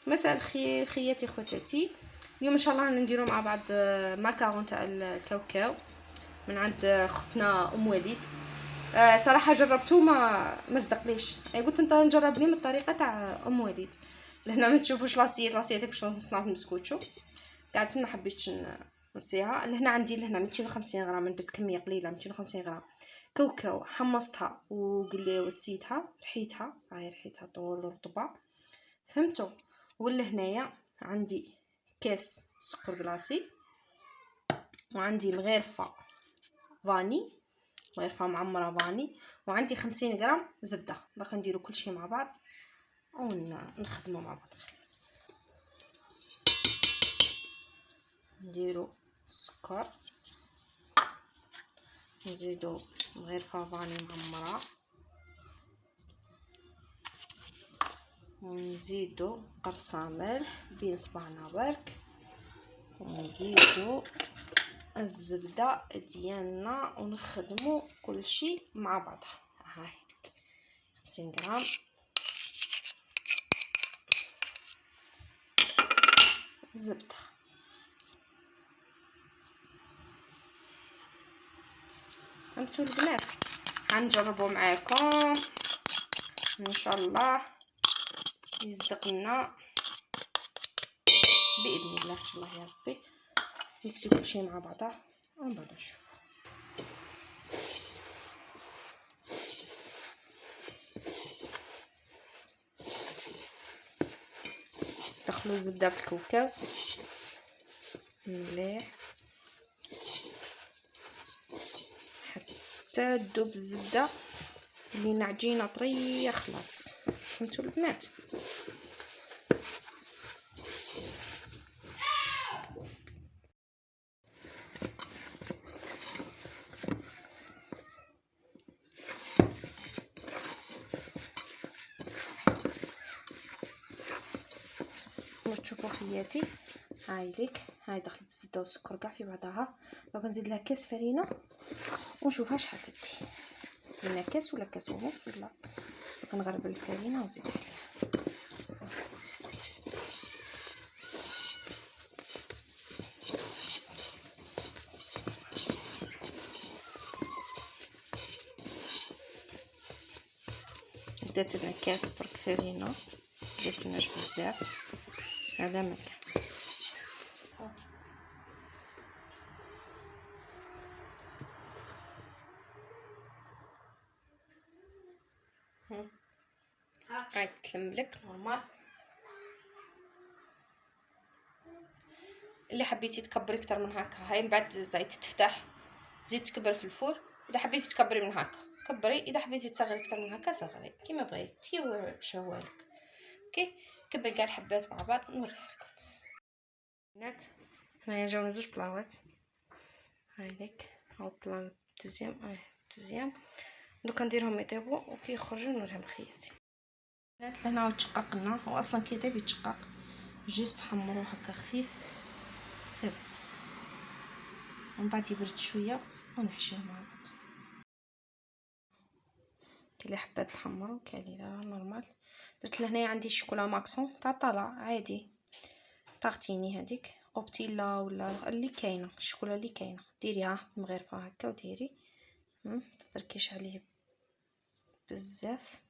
مساء الخير خياتي خواتاتي. اليوم ان شاء الله نديرو مع بعض ماكارون تاع الكاوكاو من عند اختنا ام وليد. صراحه جربته ما صدقليش. قلت انت نجرب لي من الطريقه تاع ام وليد. لهنا ما تشوفوش لاصيت باش نصنع في البسكوتشو. قعدت ما حبيتش نصيها. لهنا عندي 250 غرام، درت كميه قليله 250 غرام كاوكاو. حمصتها وسيتها ريحتها ريحتها طول رطبه، فهمتوا؟ ولا هنايا عندي كاس سكر كلاصي، وعندي مغرفه فاني، مغرفه معمره فاني، وعندي 50 غرام زبده. باغا نديرو كلشي مع بعض ونخدمو مع بعض. نديرو السكر، نزيدو مغرفه فاني معمره، ونزيدو قرصه ملح بين صبعنا برك، ونزيدو الزبده ديالنا ونخدمو كلشي مع بعضه. هاي 50 غرام زبده. فهمتوا البنات؟ غنجربو معاكم ان شاء الله يصدق لنا باذن الله. ان شاء الله يا ربي نكسي كلشي مع بعضه ومن بعد نشوف. دخلوا الزبده في الكاوكاو مليح حتى تذوب الزبده لينا عجينه طريه خلاص. فهمتوا البنات؟ تشوفوا خياتي، هاي ليك، هاي دخلت الزبده والسكر كاع في بعضها. دونك نزيد لها كاس فرينه ونشوفها شحال تدي. لينا كاس ولا كاس ونص ولا. دونك نغربل الفرينه ونزيد عليها. درت لنا كاس برك فرينه، درت مناش بزاف، هذا مكان. هاي تلملك نورمال. اللي حبيتي تكبري اكثر من هكا، هاي من بعد تتفتح تزيد تكبر في الفور. اذا حبيتي تكبري من هكا كبري، اذا حبيتي تصغري اكثر من هكا صغري كيما بغيتي وشهوالك. اوكي كبل كاع الحبات مع بعض نوريها لكم. بنات هنايا جاونا زوج بلاوات. هاي ليك هاو بلا دوزيام دوزيام. دوكا نديرهم يطيبوا وكي يخرجوا نوريهم لخياتي. بنات لهنا عاود تشققنا، هو اصلا كيطيب يتشقق، جيست حمروه هكا خفيف صافي، ومن بعد يبرد شويه ونحشيوه مع بعض. كاين اللي حبات تحمرو كاين اللي لا نورمال. درت لهنايا عندي الشوكولا ماكسون تاع طالع عادي، طاغتيني هذيك اوبتيلا ولا اللي كاينه، الشوكولا اللي كاينه ديريها مغرفه هكا وديري تتركيش عليه بزاف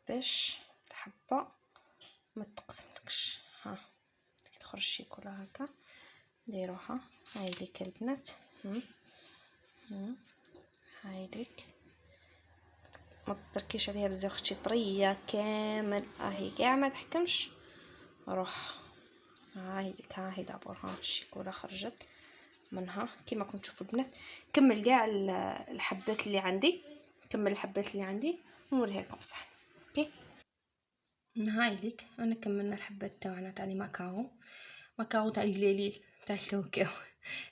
باش الحبه ما تقسملكش. ها تخرج الشوكولا هكا ديروها. هاي ليك البنات، هاي ليك ما تتركيش عليها بزاف، اختي طريه كامل اهي كاع ما تحكمش. روح هاي ديك، ها هي دابور، ها الشوكولا خرجت منها كيما راكم تشوفوا البنات. نكمل كاع الحبات اللي عندي، نكمل الحبات اللي عندي ونوريها لكم صح. اوكي هاي ليك انا كملنا الحبات تاعنا تاع ماكاو تاع القليل تاع الكاوكاو.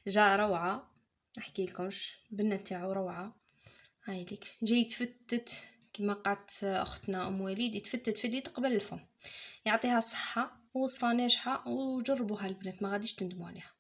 جا روعه نحكي لكمش، البنه تاعو روعه. هاي ليك جاي يتفتت كما قالت اختنا ام وليد، يتفتت في اليد قبل الفم. يعطيها الصحه، وصفه ناجحه وجربوها البنات ما غاديش تندموا عليها.